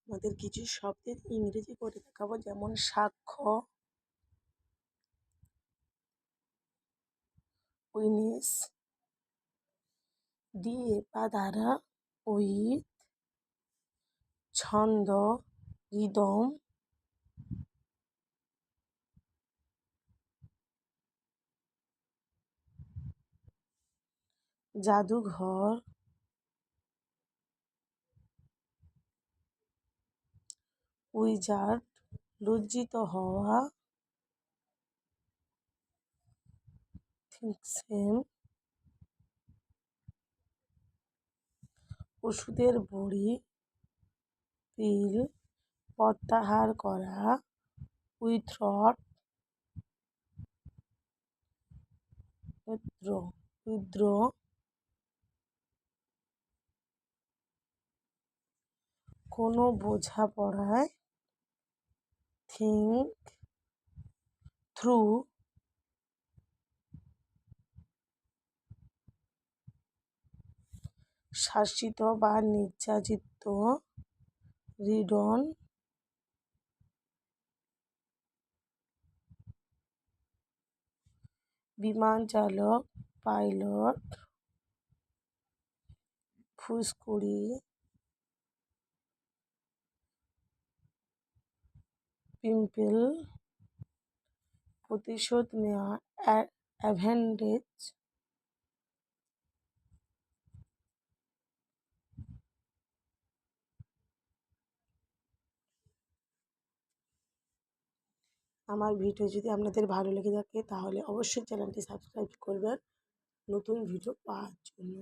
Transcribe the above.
আমাদের কিছু শব্দের ইংরেজি করে দেখাবো, যেমন সাক্ষ্য, উইনেস, দিয়ে বা দ্বারা, উইথ, ছন্দ, রিদম, জাদুঘর, উইজার্ড, লজ্জিত হওয়া, থিংসেম, ওষুধের বড়ি, পিল, প্রত্যাহার করা, উইথড্র, উইথড্র উইথড্র, কোনো বোঝাপড়ায়, থিঙ্ক থ্রু, শাসিত বা নির্যাতিত, রিডন, বিমান চালক, পাইলট, ফুসকুড়ি, পিম্পল, প্রতিশোধ নেওয়া, অ্যাভেঞ্জেস। আমার ভিডিও যদি আপনাদের ভালো লেগে থাকে তাহলে অবশ্যই চ্যানেলটি সাবস্ক্রাইব করবেন নতুন ভিডিও পাওয়ার জন্য।